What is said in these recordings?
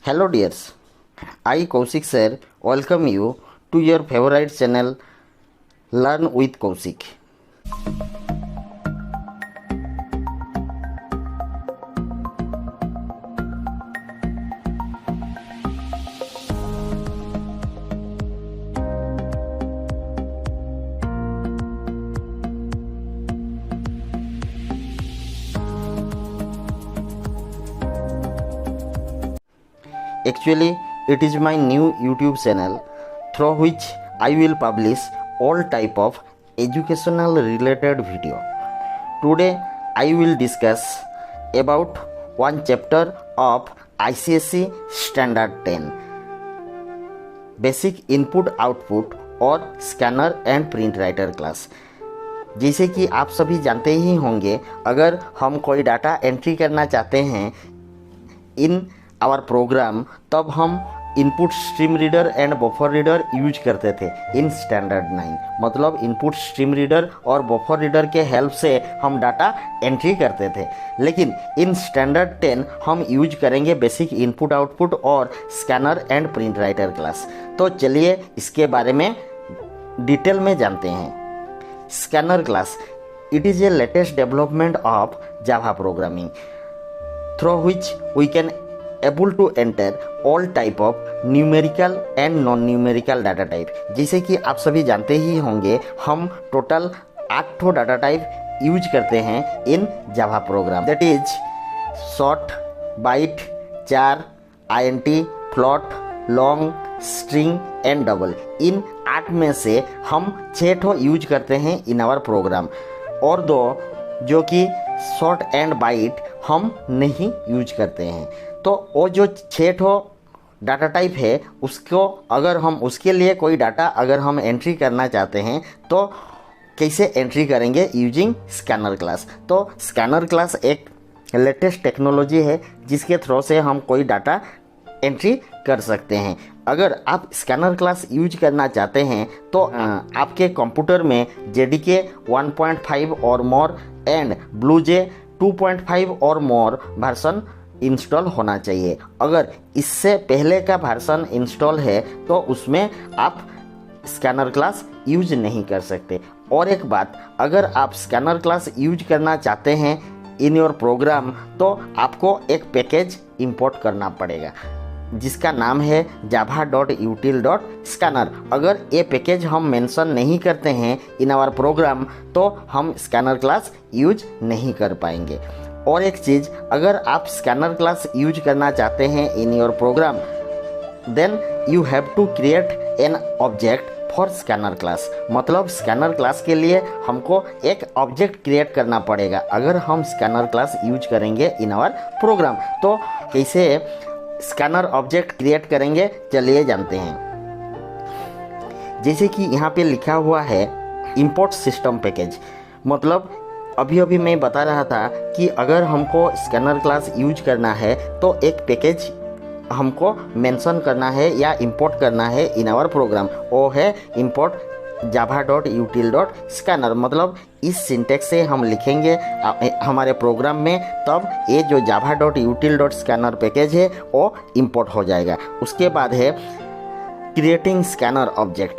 Hello dears, I Kaushik sir welcome you to your favorite channel Learn with Kaushik. Actually, it is my new YouTube channel through which I will publish all type of educational related video. Today I will discuss about one chapter of ICSE Standard 10 Basic Input Output और scanner and print writer class. जैसे कि आप सभी जानते ही होंगे, अगर हम कोई डाटा एंट्री करना चाहते हैं इन आवर प्रोग्राम, तब हम input stream reader and buffer reader use करते थे इन स्टैंडर्ड 9। मतलब इनपुट स्ट्रीम रीडर और बफर रीडर के हेल्प से हम डाटा एंट्री करते थे। लेकिन इन स्टैंडर्ड 10 हम यूज करेंगे बेसिक इनपुट आउटपुट और scanner and print writer class. तो चलिए इसके बारे में डिटेल में जानते हैं। Scanner class, it is a latest development of Java programming through which we can able to enter all type of numerical and non numerical data type। जैसे कि आप सभी जानते ही होंगे, हम टोटल 8 डाटा टाइप यूज करते हैं इन Java program, that is short, byte, char, INT, float, long, string and double. इन 8 में से हम 6 यूज करते हैं इन आवर प्रोग्राम, और 2 जो कि शॉर्ट एंड बाइट हम नहीं यूज करते हैं। तो वो जो 6 डाटा टाइप है, उसको अगर हम उसके लिए कोई डाटा अगर हम एंट्री करना चाहते हैं तो कैसे एंट्री करेंगे? Using scanner class. तो स्कैनर क्लास एक लेटेस्ट टेक्नोलॉजी है जिसके थ्रू से हम कोई डाटा एंट्री कर सकते हैं। अगर आप स्कैनर क्लास यूज करना चाहते हैं तो आपके कंप्यूटर में JDK 1.5 और मोर एंड BlueJ 2.5 और मोर वर्जन इंस्टॉल होना चाहिए। अगर इससे पहले का वर्जन इंस्टॉल है तो उसमें आप स्कैनर क्लास यूज नहीं कर सकते। और एक बात, अगर आप स्कैनर क्लास यूज करना चाहते हैं इन योर प्रोग्राम तो आपको एक पैकेज इंपोर्ट करना पड़ेगा जिसका नाम है java.util.scanner। अगर ये पैकेज हम मेंशन नहीं करते हैं इन आवर प्रोग्राम तो हम स्कैनर क्लास यूज नहीं कर पाएंगे। और एक चीज़, अगर आप स्कैनर क्लास यूज करना चाहते हैं in your program, then you have to create an object for scanner class. मतलब स्कैनर क्लास के लिए हमको एक ऑब्जेक्ट क्रिएट करना पड़ेगा अगर हम स्कैनर क्लास यूज करेंगे इन आवर प्रोग्राम। तो कैसे स्कैनर ऑब्जेक्ट क्रिएट करेंगे, चलिए जानते हैं। जैसे कि यहाँ पे लिखा हुआ है इंपोर्ट सिस्टम पैकेज। मतलब अभी मैं बता रहा था कि अगर हमको स्कैनर क्लास यूज करना है तो एक पैकेज हमको मेंशन करना है या इंपोर्ट करना है इन आवर प्रोग्राम। वो है इंपोर्ट java.util.scanner। मतलब इस सिंटेक्स से हम लिखेंगे हमारे प्रोग्राम में, तब ये जो java.util.scanner पैकेज है वो इंपोर्ट हो जाएगा। उसके बाद है क्रिएटिंग स्कैनर ऑब्जेक्ट।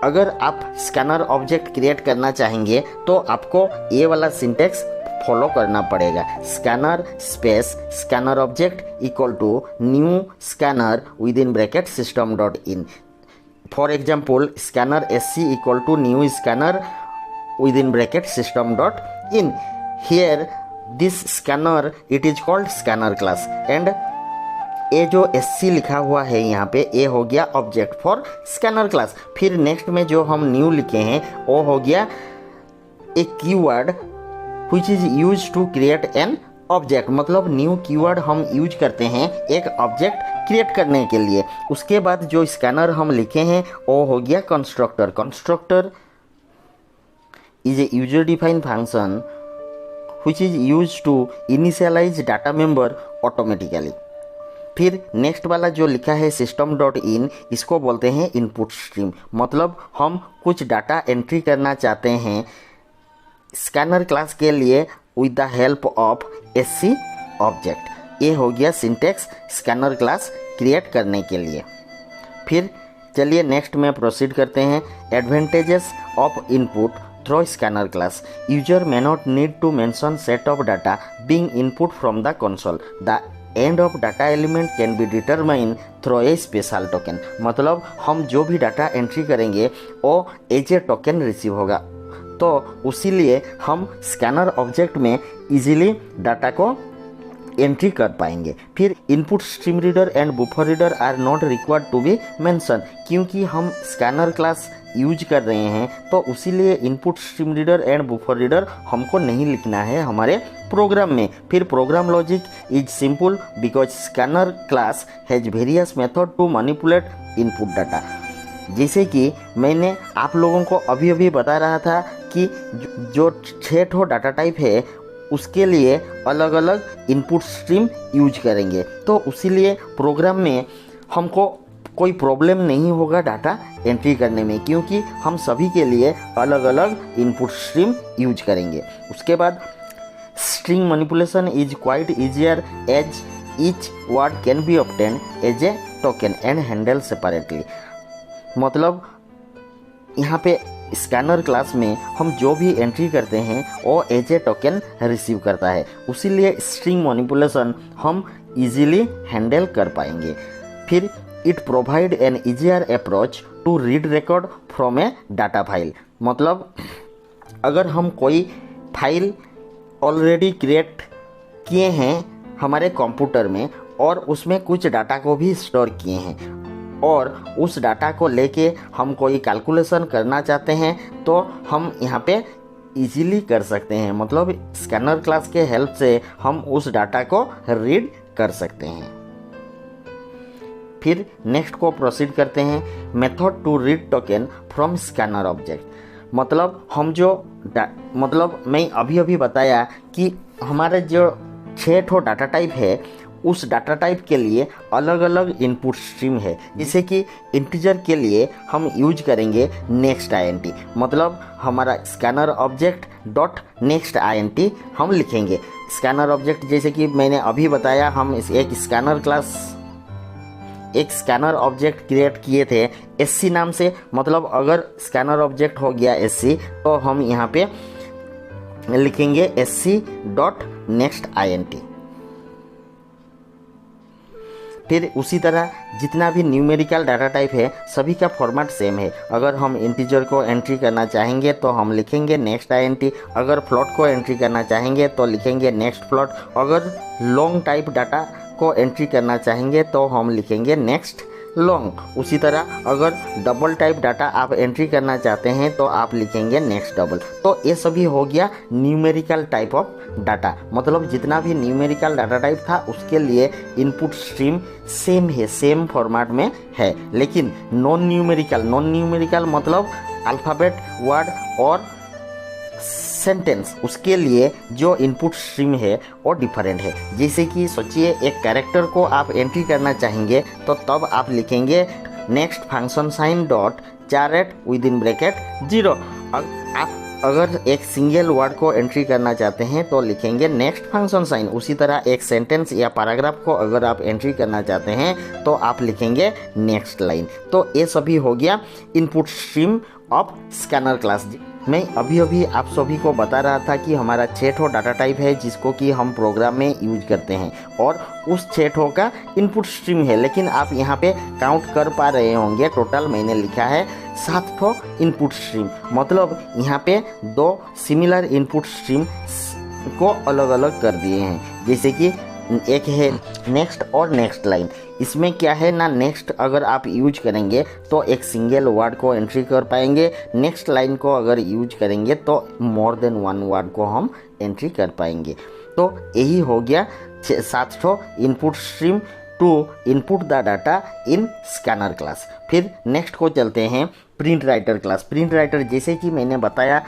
अगर आप स्कैनर ऑब्जेक्ट क्रिएट करना चाहेंगे तो आपको ये वाला सिंटेक्स फॉलो करना पड़ेगा। Scanner space scanner object equal to new scanner with in bracket system.in। For example, scanner SC equal to new scanner with in bracket system.in। Here this scanner it is called scanner class and ये जो SC लिखा हुआ है यहाँ पे, ये हो गया ऑब्जेक्ट फॉर स्कैनर क्लास। फिर नेक्स्ट में जो हम न्यू लिखे हैं वो हो गया एक keyword which is use to create an object. मतलब न्यू कीवर्ड हम यूज करते हैं एक ऑब्जेक्ट क्रिएट करने के लिए। उसके बाद जो स्कैनर हम लिखे हैं वो हो गया constructor. Constructor is a user defined function which is use to initialise data member automatically. फिर नेक्स्ट वाला जो लिखा है system.in, इसको बोलते हैं इनपुट स्ट्रीम। मतलब हम कुछ डाटा एंट्री करना चाहते हैं स्कैनर क्लास के लिए with the help of SC object. ये हो गया सिंटैक्स स्कैनर क्लास क्रिएट करने के लिए। फिर चलिए नेक्स्ट में प्रोसीड करते हैं। Advantages of input through scanner class. User may not need to mention set of data being input from the console. The end of data element can be determined through a special token। मतलब हम जो भी data entry करेंगे वो as a token receive होगा, तो उसीलिए हम स्कैनर ऑब्जेक्ट में इजीली डाटा को एंट्री कर पाएंगे। फिर input stream reader and buffer reader are not required to be mention. क्योंकि हम स्कैनर क्लास यूज कर रहे हैं तो उसीलिए input stream reader and buffer reader हमको नहीं लिखना है हमारे प्रोग्राम में। फिर program logic is simple because scanner class has various method to manipulate input data. जैसे कि मैंने आप लोगों को अभी अभी बता रहा था कि जो 6 ठो डाटा टाइप है उसके लिए अलग अलग इनपुट स्ट्रीम यूज करेंगे, तो उसीलिए प्रोग्राम में हमको कोई प्रॉब्लम नहीं होगा डाटा एंट्री करने में, क्योंकि हम सभी के लिए अलग अलग इनपुट स्ट्रीम यूज करेंगे। उसके बाद string manipulation is quite easier as each word can be obtained as a token and handle separately. मतलब यहाँ पे स्कैनर क्लास में हम जो भी एंट्री करते हैं वो एज ए टोकन रिसीव करता है, उसीलिए स्ट्रिंग मैनिपुलेशन हम इजीली हैंडल कर पाएंगे। फिर it provide an easier approach to read record from a data file. मतलब अगर हम कोई फाइल ऑलरेडी क्रिएट किए हैं हमारे कंप्यूटर में और उसमें कुछ डाटा को भी स्टोर किए हैं और उस डाटा को लेके हम कोई कैलकुलेशन करना चाहते हैं तो हम यहाँ पे इजीली कर सकते हैं। मतलब स्कैनर क्लास के हेल्प से हम उस डाटा को रीड कर सकते हैं। फिर नेक्स्ट को प्रोसीड करते हैं। Method to read token from scanner object. मतलब हम जो मतलब मैं अभी बताया कि हमारे जो 6 ठो डाटा टाइप है उस डाटा टाइप के लिए अलग अलग इनपुट स्ट्रीम है। जैसे कि इंटीजर के लिए हम यूज करेंगे नेक्स्ट INT। मतलब हमारा scanner object dot next INT हम लिखेंगे। स्कैनर ऑब्जेक्ट जैसे कि मैंने अभी बताया हम एक स्कैनर ऑब्जेक्ट क्रिएट किए थे SC नाम से। मतलब अगर स्कैनर ऑब्जेक्ट हो गया SC तो हम यहाँ पे लिखेंगे SC डॉट नेक्स्ट INT। फिर उसी तरह जितना भी न्यूमेरिकल डाटा टाइप है सभी का फॉर्मेट सेम है। अगर हम इंटीजर को एंट्री करना चाहेंगे तो हम लिखेंगे नेक्स्ट INT। अगर फ्लोट को एंट्री करना चाहेंगे तो लिखेंगे नेक्स्ट फ्लोट। अगर लॉन्ग टाइप डाटा को एंट्री करना चाहेंगे तो हम लिखेंगे नेक्स्ट लॉन्ग। उसी तरह अगर डबल टाइप डाटा आप एंट्री करना चाहते हैं तो आप लिखेंगे नेक्स्ट डबल। तो ये सभी हो गया न्यूमेरिकल टाइप ऑफ डाटा। मतलब जितना भी न्यूमेरिकल डाटा टाइप था उसके लिए इनपुट स्ट्रीम सेम है, सेम फॉर्मेट में है। लेकिन नॉन न्यूमेरिकल मतलब अल्फ़ाबेट, वर्ड और सेंटेंस, उसके लिए जो इनपुट स्ट्रीम है वो डिफरेंट है। जैसे कि सोचिए एक कैरेक्टर को आप एंट्री करना चाहेंगे तो तब आप लिखेंगे next function sine dot 4 with in bracket 0। आप अगर एक सिंगल वर्ड को एंट्री करना चाहते हैं तो लिखेंगे नेक्स्ट फंक्शन साइन। उसी तरह एक सेंटेंस या पैराग्राफ को अगर आप एंट्री करना चाहते हैं तो आप लिखेंगे नेक्स्ट लाइन। तो ये सभी हो गया input stream of scanner class. मैं अभी आप सभी को बता रहा था कि हमारा 6 ठो डाटा टाइप है जिसको कि हम प्रोग्राम में यूज करते हैं और उस 6 ठो का इनपुट स्ट्रीम है। लेकिन आप यहाँ पे काउंट कर पा रहे होंगे, टोटल मैंने लिखा है 7 ठो इनपुट स्ट्रीम। मतलब यहाँ पे 2 सिमिलर इनपुट स्ट्रीम को अलग अलग कर दिए हैं। जैसे कि एक है नेक्स्ट और नेक्स्ट लाइन। इसमें क्या है ना, नेक्स्ट अगर आप यूज करेंगे तो एक सिंगल वर्ड को एंट्री कर पाएंगे। नेक्स्ट लाइन को अगर यूज करेंगे तो मोर देन 1 वर्ड को हम एंट्री कर पाएंगे। तो यही हो गया 7 ठो input stream to input the data in scanner class. फिर नेक्स्ट को चलते हैं print writer class. Print writer जैसे कि मैंने बताया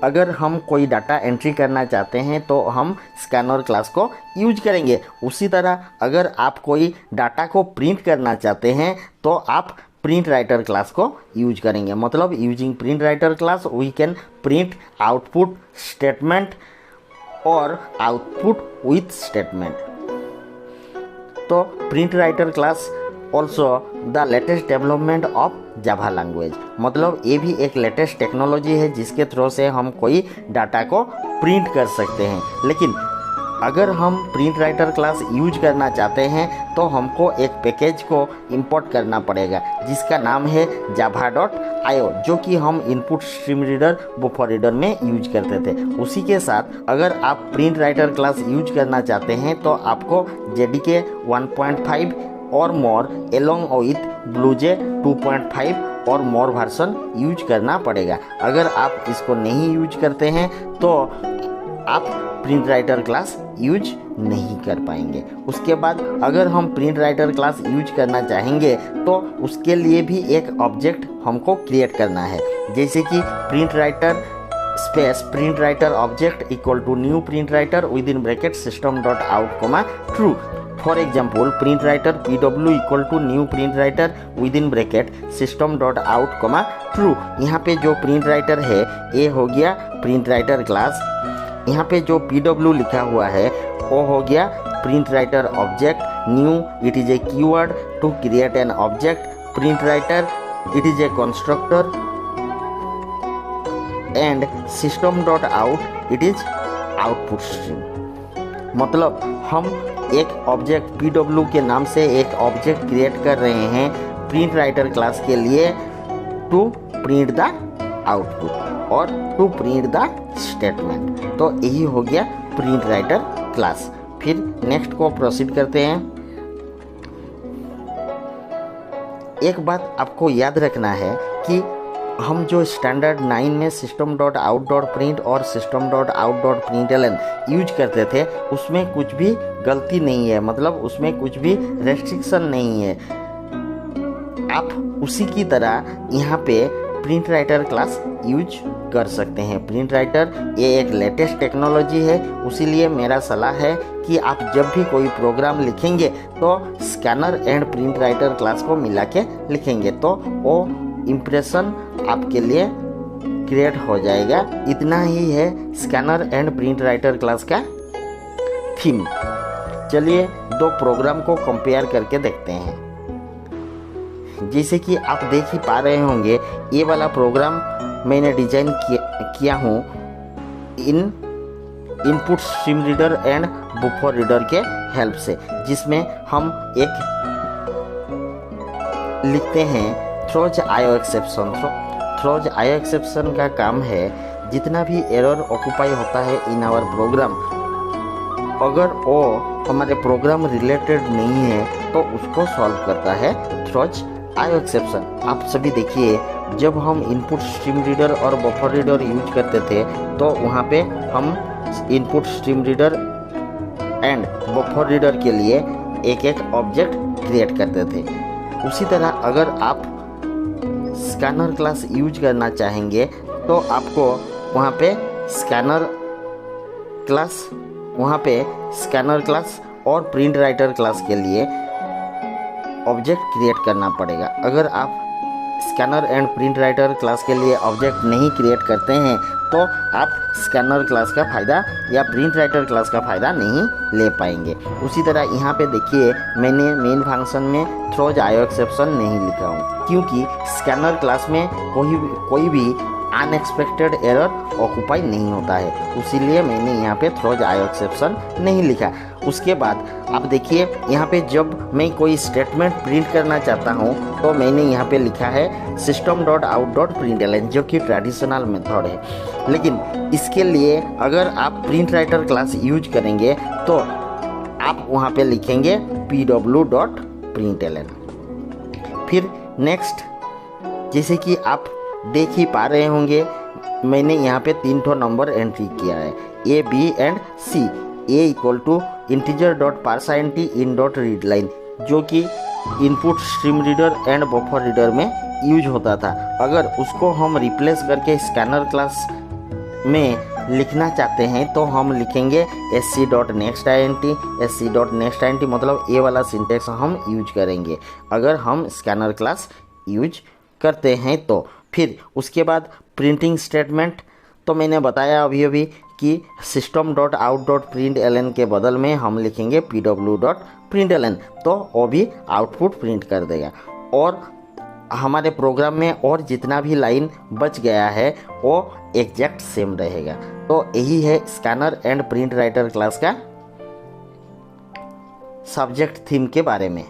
अगर हम कोई डाटा एंट्री करना चाहते हैं तो हम स्कैनर क्लास को यूज करेंगे। उसी तरह अगर आप कोई डाटा को प्रिंट करना चाहते हैं तो आप प्रिंट राइटर क्लास को यूज करेंगे। मतलब using print writer class we can print output statement और आउटपुट विथ स्टेटमेंट। तो print writer class also the latest development of Java language, मतलब ये भी एक लेटेस्ट टेक्नोलॉजी है जिसके थ्रू से हम कोई डाटा को प्रिंट कर सकते हैं। लेकिन अगर हम प्रिंट राइटर क्लास यूज करना चाहते हैं तो हमको एक पैकेज को इंपोर्ट करना पड़ेगा जिसका नाम है java.io, जो कि हम input stream reader buffer reader में यूज करते थे। उसी के साथ अगर आप प्रिंट राइटर क्लास यूज करना चाहते हैं तो आपको JDK 1.5 और मोर एलोंग विथ BlueJ 2.5 और मोर वर्जन यूज करना पड़ेगा। अगर आप इसको नहीं यूज करते हैं तो आप प्रिंट राइटर क्लास यूज नहीं कर पाएंगे। उसके बाद अगर हम प्रिंट राइटर क्लास यूज करना चाहेंगे तो उसके लिए भी एक ऑब्जेक्ट हमको क्रिएट करना है, जैसे कि print writer space print writer object equal to new print writer with in bracket system dot out comma true. For example print writer PW equal to new print writer with in bracket system dot out comma true. यहाँ पे जो print writer है ये हो गया print writer class. यहाँ पे जो PW लिखा हुआ है वो हो गया print writer object new, it is a keyword to create an object print writer, it is a constructor and system dot out it is output stream. मतलब हम एक ऑब्जेक्ट PW के नाम से एक ऑब्जेक्ट क्रिएट कर रहे हैं प्रिंट राइटर क्लास के लिए टू प्रिंट द आउटपुट और टू प्रिंट द स्टेटमेंट। तो यही हो गया प्रिंट राइटर क्लास। फिर नेक्स्ट को प्रोसीड करते हैं। एक बात आपको याद रखना है कि हम जो स्टैंडर्ड 9 में system dot out dot print और system dot out dot println use करते थे उसमें कुछ भी गलती नहीं है, मतलब उसमें कुछ भी रेस्ट्रिक्शन नहीं है। आप उसी की तरह यहाँ पे प्रिंट राइटर क्लास यूज कर सकते हैं। प्रिंट राइटर ये एक लेटेस्ट टेक्नोलॉजी है, उसीलिए मेरा सलाह है कि आप जब भी कोई प्रोग्राम लिखेंगे तो scanner and print writer class को मिला के लिखेंगे तो वो इम्प्रेशन आपके लिए क्रिएट हो जाएगा। इतना ही है scanner and print writer class का थीम। चलिए दो प्रोग्राम को कंपेयर करके देखते हैं। जैसे कि आप देख ही पा रहे होंगे ये वाला प्रोग्राम मैंने डिजाइन किया हूँ input stream reader and buffer reader के हेल्प से, जिसमें हम एक लिखते हैं throws IO exception. Throws IO exception का काम है जितना भी एरर ऑक्यूपाई होता है इन आवर प्रोग्राम, अगर वो हमारे प्रोग्राम रिलेटेड नहीं है तो उसको सॉल्व करता है थ्रोज आईओ एक्सेप्शन। आप सभी देखिए जब हम इनपुट स्ट्रीम रीडर और बफर रीडर यूज करते थे तो वहाँ पे हम input stream reader and buffer reader के लिए एक एक ऑब्जेक्ट क्रिएट करते थे। उसी तरह अगर आप स्कैनर क्लास यूज करना चाहेंगे तो आपको वहाँ पे स्कैनर क्लास और प्रिंट राइटर क्लास के लिए ऑब्जेक्ट क्रिएट करना पड़ेगा। अगर आप scanner and print writer class के लिए ऑब्जेक्ट नहीं क्रिएट करते हैं तो आप स्कैनर क्लास का फ़ायदा या प्रिंट राइटर क्लास का फ़ायदा नहीं ले पाएंगे। उसी तरह यहाँ पे देखिए मैंने मेन फंक्शन में थ्रोज आईओ एक्सेप्शन नहीं लिखा हूँ क्योंकि स्कैनर क्लास में कोई भी अनएक्सपेक्टेड एरर ऑक्यूपाई नहीं होता है, इसीलिए मैंने यहाँ पे थ्रोज आईओ एक्सेप्शन नहीं लिखा। उसके बाद आप देखिए यहाँ पे जब मैं कोई स्टेटमेंट प्रिंट करना चाहता हूँ तो मैंने यहाँ पे लिखा है system dot out dot println, जो कि ट्रेडिशनल मेथड है। लेकिन इसके लिए अगर आप प्रिंट राइटर क्लास यूज करेंगे तो आप वहाँ पे लिखेंगे PW डॉट प्रिंटलन। फिर नेक्स्ट, जैसे कि आप देख ही पा रहे होंगे मैंने यहाँ पे 3 नंबर एंट्री किया है A, B and C। A equal to integer dot parseInt in dot read line, जो कि input stream reader and buffer reader में यूज होता था। अगर उसको हम रिप्लेस करके स्कैनर क्लास में लिखना चाहते हैं तो हम लिखेंगे SC dot next INT। SC dot next INT मतलब ये वाला सिंटेक्स हम यूज करेंगे अगर हम स्कैनर क्लास यूज करते हैं तो। फिर उसके बाद प्रिंटिंग स्टेटमेंट, तो मैंने बताया अभी कि system dot out dot print L N के बदल में हम लिखेंगे PW डॉट println, तो वो भी आउटपुट प्रिंट कर देगा। और हमारे प्रोग्राम में और जितना भी लाइन बच गया है वो एग्जैक्ट सेम रहेगा। तो यही है scanner and print writer class का सब्जेक्ट थीम के बारे में।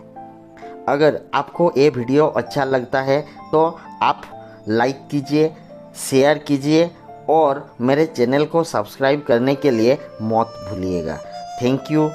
अगर आपको ये वीडियो अच्छा लगता है तो आप लाइक कीजिए, शेयर कीजिए और मेरे चैनल को सब्सक्राइब करने के लिए मत भूलिएगा। Thank you.